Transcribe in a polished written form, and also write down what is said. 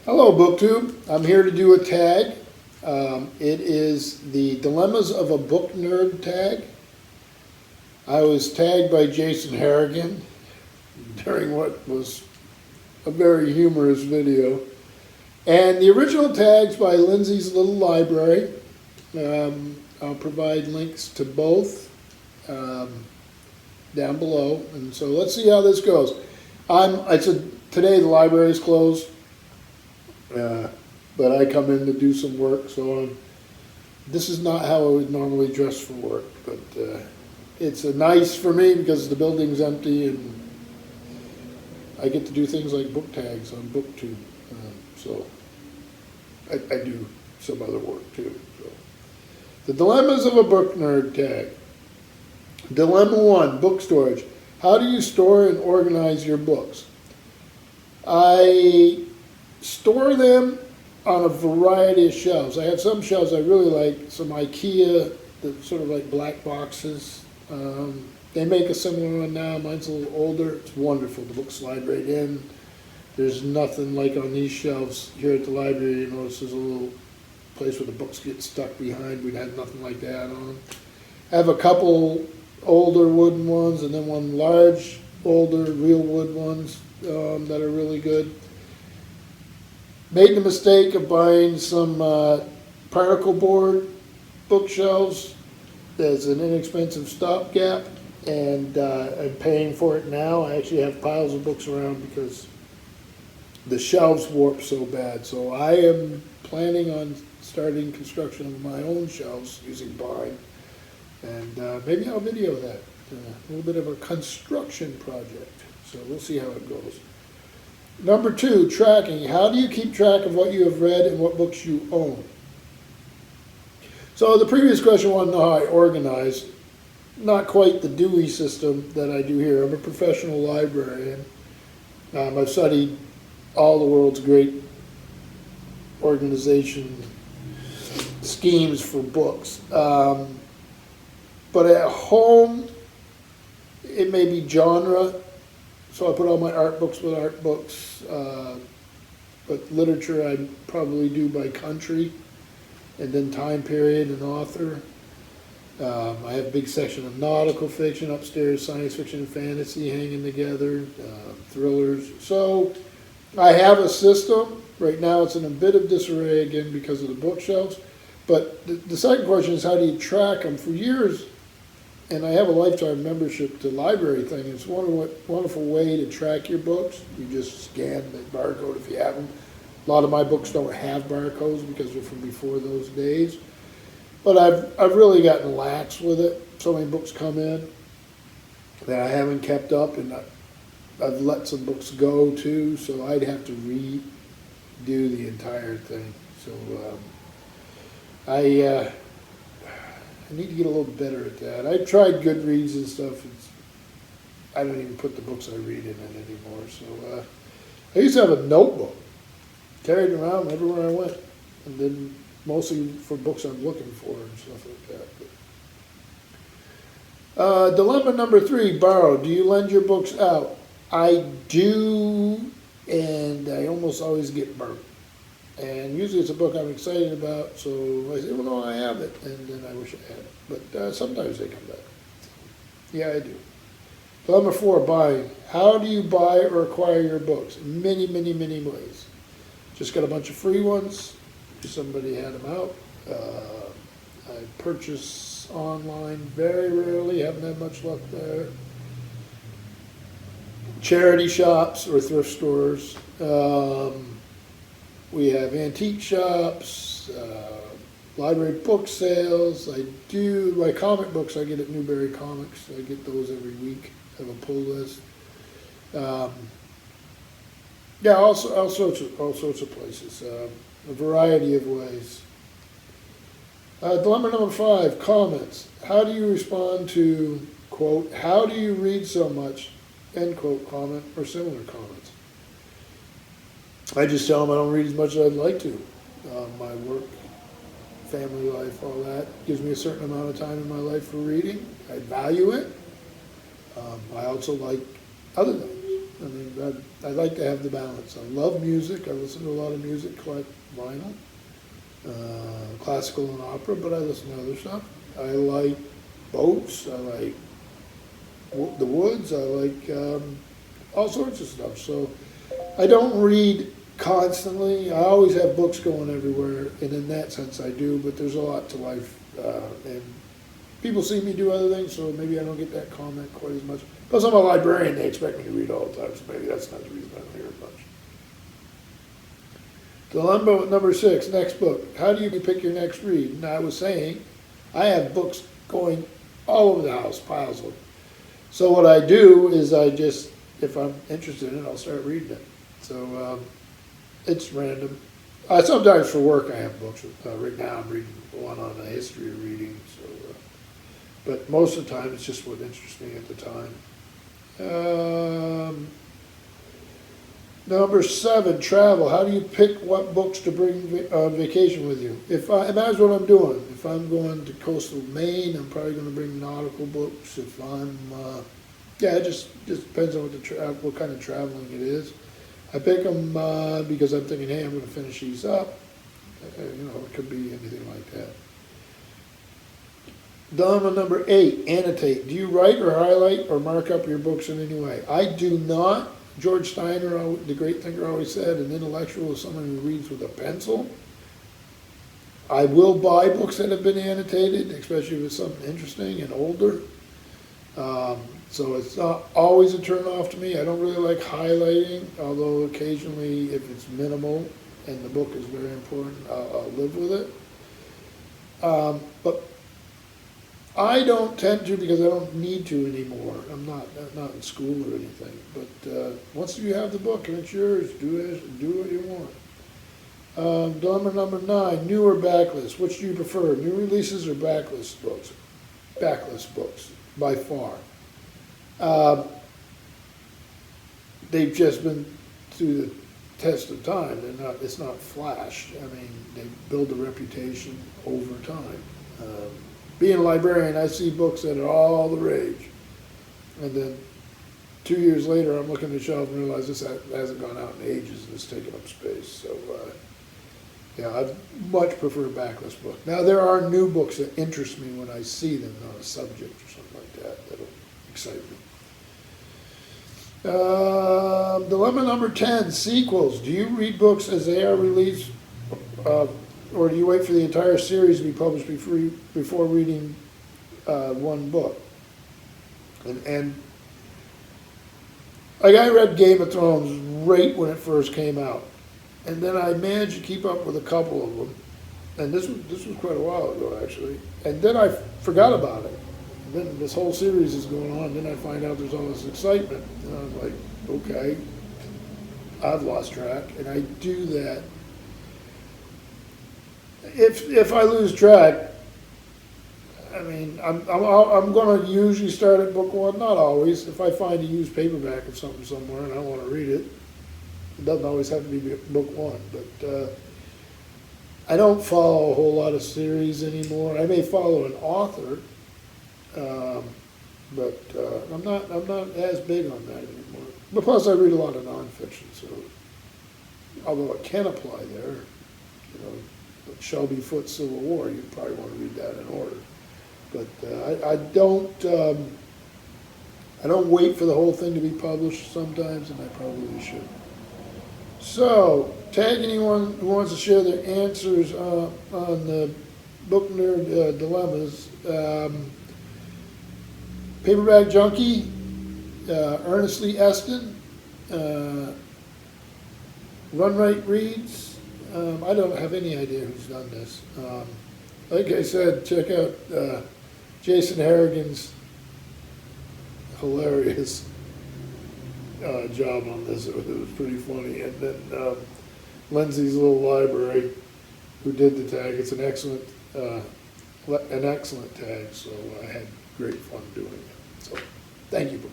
Hello, BookTube. I'm here to do a tag. It is the Dilemmas of a Book Nerd tag. I was tagged by Jason Harrigan during what was a very humorous video. And the original tag's by Lindsay's Little Library. I'll provide links to both down below. And so let's see how this goes. I said today the library is closed. But I come in to do some work, so this is not how I would normally dress for work, but it's nice for me because the building's empty and I get to do things like book tags on BookTube, so I do some other work too. So. The Dilemmas of a Book Nerd tag. Dilemma 1, book storage. How do you store and organize your books? I store them on a variety of shelves. I have some shelves I really like, some IKEA, the sort of like black boxes. They make a similar one now. Mine's a little older. It's wonderful. The books slide right in. There's nothing like on these shelves here at the library. You notice there's a little place where the books get stuck behind. We'd have nothing like that on. I have a couple older wooden ones and then one large, older, real wood ones that are really good. Made the mistake of buying some particle board bookshelves as an inexpensive stopgap, and I'm paying for it now. I actually have piles of books around because the shelves warp so bad. So I am planning on starting construction of my own shelves using Barn, and maybe I'll video that. A little bit of a construction project. So we'll see how it goes. Number 2, tracking. How do you keep track of what you have read and what books you own? So the previous question wanted to know how I organize. Not quite the Dewey system that I do here. I'm a professional librarian. I've studied all the world's great organization schemes for books. But at home, it may be genre. So I put all my art books with art books, but literature I probably do by country, and then time period and author. I have a big section of nautical fiction upstairs, science fiction and fantasy hanging together, thrillers. So I have a system. Right now it's in a bit of disarray again because of the bookshelves. But the second question is, how do you track them? For years, and I have a lifetime membership to library thing. It's a wonderful way to track your books. You just scan the barcode if you have them. A lot of my books don't have barcodes because they're from before those days. But I've really gotten lax with it. So many books come in that I haven't kept up, and I've let some books go too, so I'd have to redo the entire thing. So I need to get a little better at that. I tried Goodreads and stuff. I don't even put the books I read in it anymore. So I used to have a notebook, carried around everywhere I went, and then mostly for books I'm looking for and stuff like that. Dilemma number 3, borrow. Do you lend your books out? I do, and I almost always get burnt. And usually it's a book I'm excited about, so I say, well, no, I have it, and then I wish I had it. But sometimes they come back. Yeah, I do. Dilemma 4, buying. How do you buy or acquire your books? Many, many, many ways. Just got a bunch of free ones. Somebody had them out. I purchase online very rarely. Haven't had much luck there. Charity shops or thrift stores. We have antique shops, library book sales. I do my comic books. I get at Newberry Comics. I get those every week. I have a pull list. Yeah, all sorts of places. A variety of ways. Dilemma number 5, comments. How do you respond to, quote, how do you read so much, end quote, comment, or similar comments? I just tell them I don't read as much as I'd like to. My work, family life, all that gives me a certain amount of time in my life for reading. I value it. I also like other things. I mean, I'd like to have the balance. I love music. I listen to a lot of music, collect vinyl, classical and opera, but I listen to other stuff. I like boats. I like the woods. I like all sorts of stuff. So I don't read constantly. I always have books going everywhere, and in that sense I do, but there's a lot to life. And people see me do other things, so maybe I don't get that comment quite as much. Plus I'm a librarian, they expect me to read all the time, so maybe that's not the reason I don't hear it much. Dilemma number 6, next book. How do you pick your next read? And I was saying, I have books going all over the house, piles of them. So what I do is I just, if I'm interested in it, I'll start reading it. So it's random. Sometimes for work I have books. Right now I'm reading one on the history of reading. So, but most of the time it's just what interests me at the time. Number 7, travel. How do you pick what books to bring on vacation with you? And that's what I'm doing. If I'm going to coastal Maine, I'm probably going to bring nautical books. If I'm, it just depends on what kind of traveling it is. I pick them because I'm thinking, hey, I'm going to finish these up. It could be anything like that. Dilemma number 8, annotate. Do you write or highlight or mark up your books in any way? I do not. George Steiner, the great thinker, always said, an intellectual is someone who reads with a pencil. I will buy books that have been annotated, especially if it's something interesting and older. So it's not always a turn off to me. I don't really like highlighting, although occasionally if it's minimal and the book is very important, I'll live with it. But I don't tend to because I don't need to anymore. I'm not in school or anything. But once you have the book and it's yours, do what you want. Dilemma number 9, new or backlist. Which do you prefer, new releases or backlist books? Backlist books, by far. They've just been through the test of time. It's not flash. I mean, they build a reputation over time. Being a librarian, I see books that are all the rage. And then 2 years later, I'm looking at the shelf and realize this hasn't gone out in ages and it's taken up space. So, I much prefer a backlist book. Now, there are new books that interest me when I see them on a subject or something like that. That'll excite me. Dilemma number 10, sequels. Do you read books as they are released? Or do you wait for the entire series to be published before reading one book? And like I read Game of Thrones right when it first came out, and then I managed to keep up with a couple of them, and this was quite a while ago actually, and then I forgot about it. And then this whole series is going on, and then I find out there's all this excitement, and I was like, okay, I've lost track, and I do that. If I lose track, I mean, I'm going to usually start at book 1, not always. If I find a used paperback of something somewhere and I want to read it, it doesn't always have to be book 1. But I don't follow a whole lot of series anymore. I may follow an author, but I'm not as big on that anymore. But plus, I read a lot of nonfiction, so although it can apply there, Shelby Foote's Civil War, you probably want to read that in order. But I don't wait for the whole thing to be published sometimes, and I probably should. So, tag anyone who wants to share their answers on the Book Nerd Dilemmas. Paperback Junkie, Earnestly Eston, Run Right Reads. I don't have any idea who's done this. Like I said, check out Jason Harrigan's hilarious job on this. It was pretty funny. And then Lindsay's Little Library, who did the tag. It's an excellent tag. So I had great fun doing it. So thank you, Book.